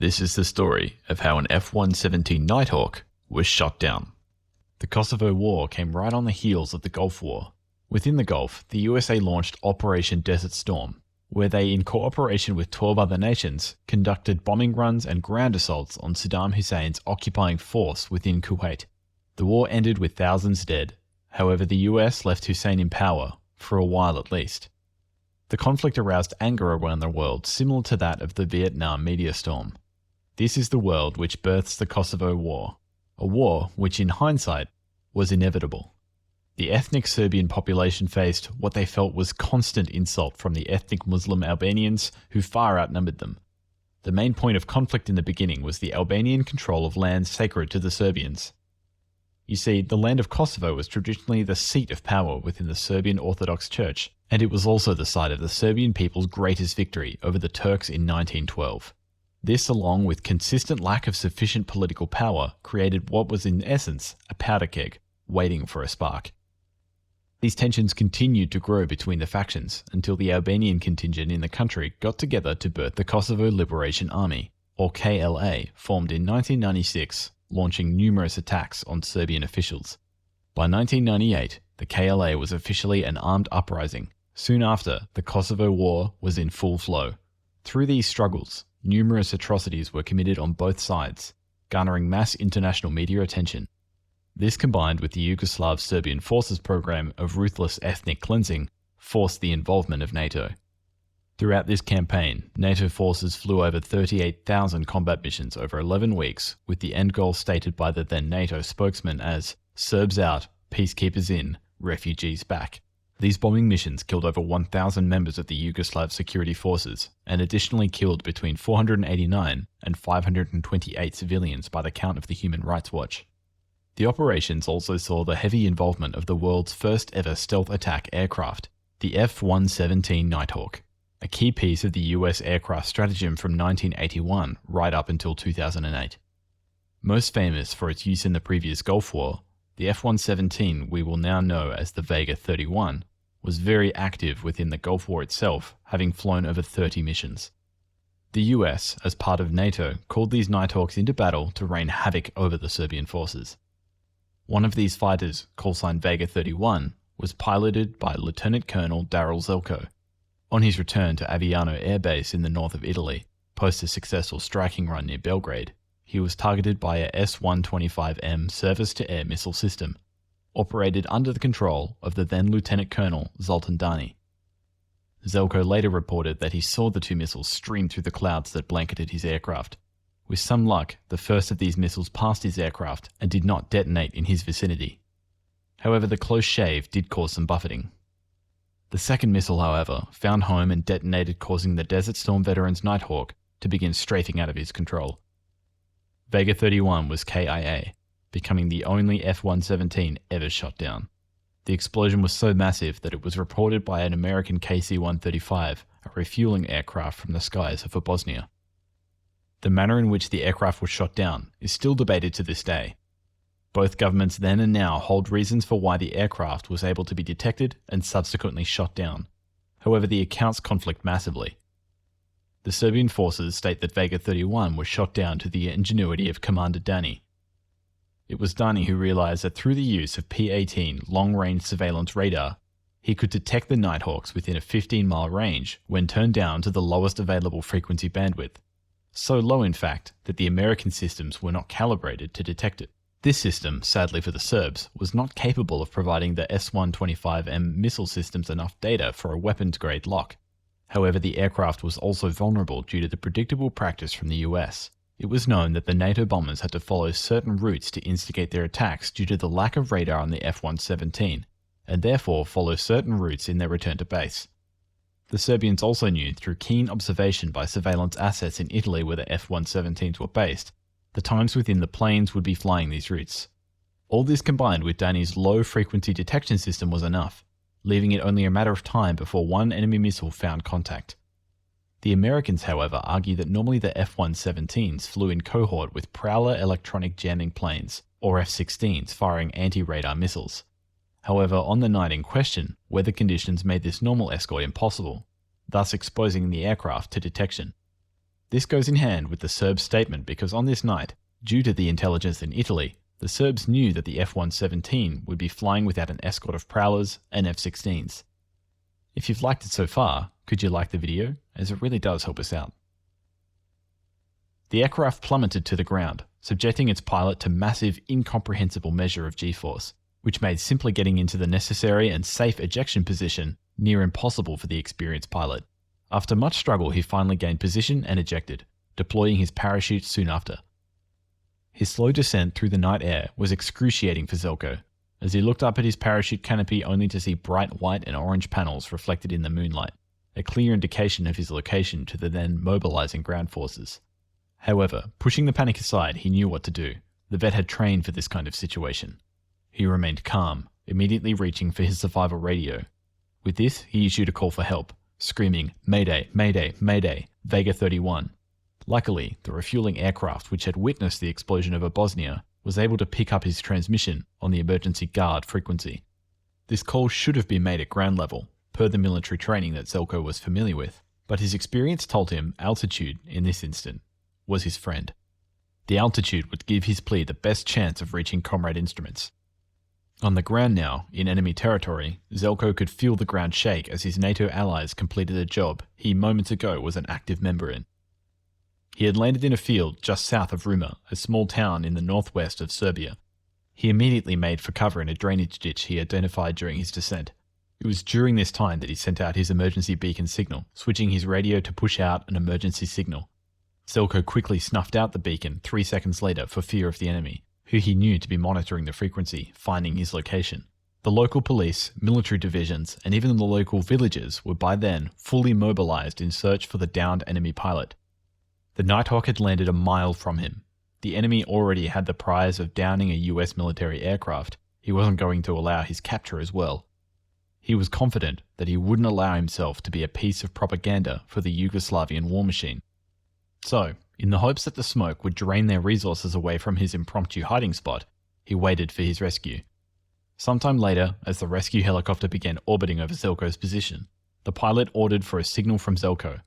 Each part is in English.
This is the story of how an F-117 Nighthawk was shot down. The Kosovo War came right on the heels of the Gulf War. Within the Gulf, the USA launched Operation Desert Storm, where they, in cooperation with 12 other nations, conducted bombing runs and ground assaults on Saddam Hussein's occupying force within Kuwait. The war ended with thousands dead. However, the US left Hussein in power, for a while at least. The conflict aroused anger around the world similar to that of the Vietnam media storm. This is the world which births the Kosovo War, a war which in hindsight was inevitable. The ethnic Serbian population faced what they felt was constant insult from the ethnic Muslim Albanians who far outnumbered them. The main point of conflict in the beginning was the Albanian control of lands sacred to the Serbians. You see, the land of Kosovo was traditionally the seat of power within the Serbian Orthodox Church, and it was also the site of the Serbian people's greatest victory over the Turks in 1912. This, along with consistent lack of sufficient political power, created what was in essence a powder keg, waiting for a spark. These tensions continued to grow between the factions until the Albanian contingent in the country got together to birth the Kosovo Liberation Army, or KLA, formed in 1996, launching numerous attacks on Serbian officials. By 1998, the KLA was officially an armed uprising. Soon after, the Kosovo War was in full flow. Through these struggles, numerous atrocities were committed on both sides, garnering mass international media attention. This, combined with the Yugoslav Serbian forces program of ruthless ethnic cleansing, forced the involvement of NATO. Throughout this campaign, NATO forces flew over 38,000 combat missions over 11 weeks, with the end goal stated by the then NATO spokesman as "Serbs out, peacekeepers in, refugees back." These bombing missions killed over 1,000 members of the Yugoslav security forces, and additionally killed between 489 and 528 civilians by the count of the Human Rights Watch. The operations also saw the heavy involvement of the world's first ever stealth attack aircraft, the F-117 Nighthawk, a key piece of the US aircraft stratagem from 1981 right up until 2008. Most famous for its use in the previous Gulf War, the F-117 we will now know as the Vega 31 was very active within the Gulf War itself, having flown over 30 missions. The US, as part of NATO, called these Nighthawks into battle to rain havoc over the Serbian forces. One of these fighters, callsign Vega 31, was piloted by Lieutenant Colonel DARRELL ZELKO. On his return to Aviano Air Base in the north of Italy, post a successful striking run near Belgrade, he was targeted by a S-125M surface-to-air missile system, operated under the control of the then Lieutenant Colonel Zoltan Dani. ZELKO later reported that he saw the two missiles stream through the clouds that blanketed his aircraft. With some luck, the first of these missiles passed his aircraft and did not detonate in his vicinity. However, the close shave did cause some buffeting. The second missile, however, found home and detonated, causing the Desert Storm veteran's Nighthawk to begin strafing out of his control. Vega 31 was KIA, becoming the only F-117 ever shot down. The explosion was so massive that it was reported by an American KC-135, a refueling aircraft from the skies over Bosnia. The manner in which the aircraft was shot down is still debated to this day. Both governments then and now hold reasons for why the aircraft was able to be detected and subsequently shot down. However, the accounts conflict massively. The Serbian forces state that Vega 31 was shot down to the ingenuity of Commander Dani. It was Dani who realized that through the use of P-18 long-range surveillance radar, he could detect the Nighthawks within a 15-mile range when turned down to the lowest available frequency bandwidth. So low, in fact, that the American systems were not calibrated to detect it. This system, sadly for the Serbs, was not capable of providing the S-125M missile systems enough data for a weapons-grade lock. However, the aircraft was also vulnerable due to the predictable practice from the US. It was known that the NATO bombers had to follow certain routes to instigate their attacks due to the lack of radar on the F-117, and therefore follow certain routes in their return to base. The Serbians also knew, through keen observation by surveillance assets in Italy where the F-117s were based, the times within the planes would be flying these routes. All this combined with Dani's low-frequency detection system was enough, leaving it only a matter of time before one enemy missile found contact. The Americans, however, argue that normally the F-117s flew in cohort with Prowler electronic jamming planes, or F-16s firing anti-radar missiles. However, on the night in question, weather conditions made this normal escort impossible, thus exposing the aircraft to detection. This goes in hand with the Serbs' statement because on this night, due to the intelligence in Italy, the Serbs knew that the F-117 would be flying without an escort of Prowlers and F-16s. If you've liked it so far, could you like the video, as it really does help us out. The aircraft plummeted to the ground, subjecting its pilot to massive, incomprehensible measure of G-force, which made simply getting into the necessary and safe ejection position near impossible for the experienced pilot. After much struggle, he finally gained position and ejected, deploying his parachute soon after. His slow descent through the night air was excruciating for ZELKO, as he looked up at his parachute canopy only to see bright white and orange panels reflected in the moonlight, a clear indication of his location to the then mobilizing ground forces. However, pushing the panic aside, he knew what to do. The vet had trained for this kind of situation. He remained calm, immediately reaching for his survival radio. With this, he issued a call for help, screaming, "Mayday, Mayday, Mayday, Vega 31. Luckily, the refueling aircraft which had witnessed the explosion over Bosnia was able to pick up his transmission on the emergency guard frequency. This call should have been made at ground level, per the military training that ZELKO was familiar with, but his experience told him altitude, in this instant, was his friend. The altitude would give his plea the best chance of reaching comrade instruments. On the ground now, in enemy territory, ZELKO could feel the ground shake as his NATO allies completed a job he moments ago was an active member in. He had landed in a field just south of Ruma, a small town in the northwest of Serbia. He immediately made for cover in a drainage ditch he identified during his descent. It was during this time that he sent out his emergency beacon signal, switching his radio to push out an emergency signal. ZELKO quickly snuffed out the beacon 3 seconds later for fear of the enemy, who he knew to be monitoring the frequency, finding his location. The local police, military divisions, and even the local villagers were by then fully mobilized in search for the downed enemy pilot. The Nighthawk had landed a mile from him. The enemy already had the prize of downing a US military aircraft. He wasn't going to allow his capture as well. He was confident that he wouldn't allow himself to be a piece of propaganda for the Yugoslavian war machine. So, in the hopes that the smoke would drain their resources away from his impromptu hiding spot, he waited for his rescue. Sometime later, as the rescue helicopter began orbiting over ZELKO's position, the pilot ordered for a signal from ZELKO,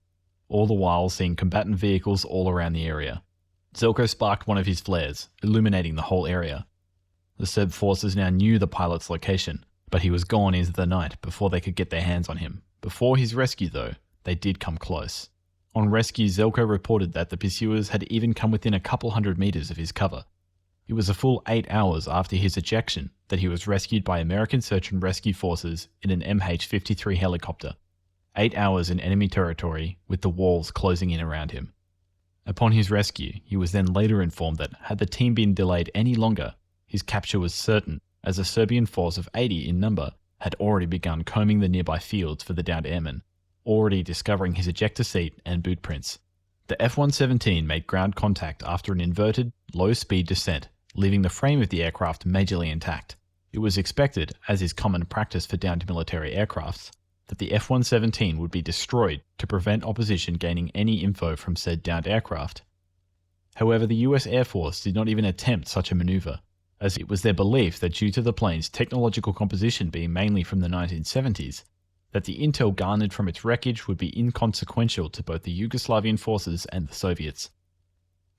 all the while seeing combatant vehicles all around the area. ZELKO sparked one of his flares, illuminating the whole area. The Serb forces now knew the pilot's location, but he was gone into the night before they could get their hands on him. Before his rescue, though, they did come close. On rescue, ZELKO reported that the pursuers had even come within a couple hundred meters of his cover. It was a full 8 hours after his ejection that he was rescued by American search and rescue forces in an MH-53 helicopter. 8 hours in enemy territory with the walls closing in around him. Upon his rescue, he was then later informed that had the team been delayed any longer, his capture was certain, as a Serbian force of 80 in number had already begun combing the nearby fields for the downed airmen, already discovering his ejector seat and boot prints. The F-117 made ground contact after an inverted, low-speed descent, leaving the frame of the aircraft majorly intact. It was expected, as is common practice for downed military aircrafts, that the F-117 would be destroyed to prevent opposition gaining any info from said downed aircraft. However, the US Air Force did not even attempt such a maneuver, as it was their belief that due to the plane's technological composition being mainly from the 1970s, that the intel garnered from its wreckage would be inconsequential to both the Yugoslavian forces and the Soviets.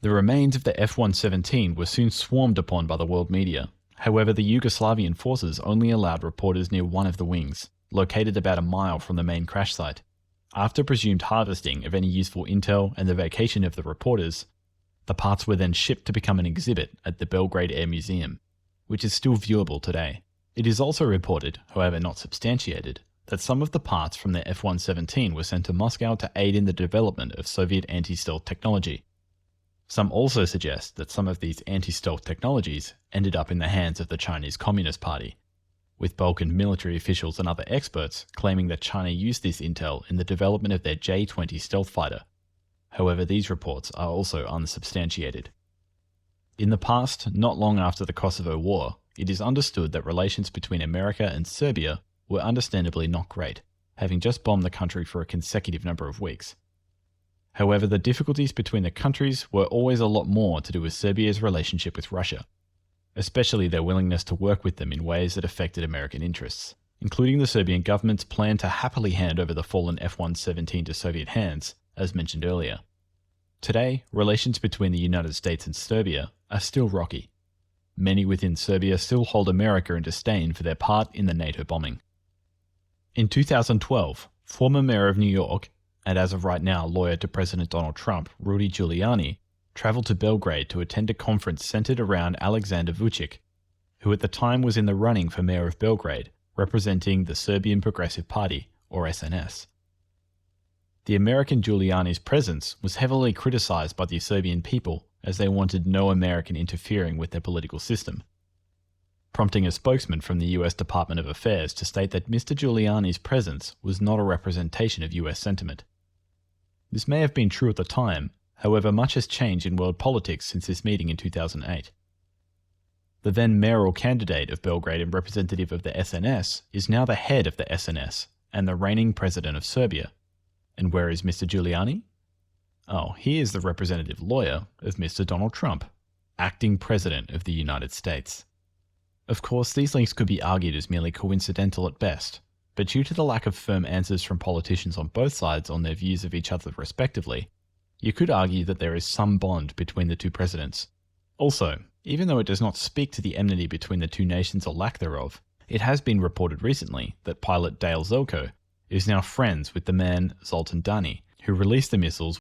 The remains of the F-117 were soon swarmed upon by the world media. However, the Yugoslavian forces only allowed reporters near one of the wings, located about a mile from the main crash site. After presumed harvesting of any useful intel and the vacation of the reporters, the parts were then shipped to become an exhibit at the Belgrade Air Museum, which is still viewable today. It is also reported, however not substantiated, that some of the parts from the F-117 were sent to Moscow to aid in the development of Soviet anti-stealth technology. Some also suggest that some of these anti-stealth technologies ended up in the hands of the Chinese Communist Party, with Balkan military officials and other experts claiming that China used this intel in the development of their J-20 stealth fighter. However, these reports are also unsubstantiated. In the past, not long after the Kosovo War, it is understood that relations between America and Serbia were understandably not great, having just bombed the country for a consecutive number of weeks. However, the difficulties between the countries were always a lot more to do with Serbia's relationship with Russia, especially their willingness to work with them in ways that affected American interests, including the Serbian government's plan to happily hand over the fallen F-117 to Soviet hands, as mentioned earlier. Today, relations between the United States and Serbia are still rocky. Many within Serbia still hold America in disdain for their part in the NATO bombing. In 2012, former mayor of New York, and as of right now lawyer to President Donald Trump, Rudy Giuliani, travelled to Belgrade to attend a conference centred around Aleksandar VUCIC, who at the time was in the running for mayor of Belgrade, representing the Serbian Progressive Party, or SNS. The American Giuliani's presence was heavily criticised by the Serbian people as they wanted no American interfering with their political system, prompting a spokesman from the US Department of Affairs to state that Mr. Giuliani's presence was not a representation of US sentiment. This may have been true at the time, however much has changed in world politics since this meeting in 2008. The then mayoral candidate of Belgrade and representative of the SNS is now the head of the SNS and the reigning president of Serbia. And where is Mr. Giuliani? Oh, he is the representative lawyer of Mr. Donald Trump, acting president of the United States. Of course, these links could be argued as merely coincidental at best, but due to the lack of firm answers from politicians on both sides on their views of each other respectively, you could argue that there is some bond between the two presidents. Also, even though it does not speak to the enmity between the two nations or lack thereof, it has been reported recently that pilot Dale ZELKO is now friends with the man Zoltan Dani, who released the missiles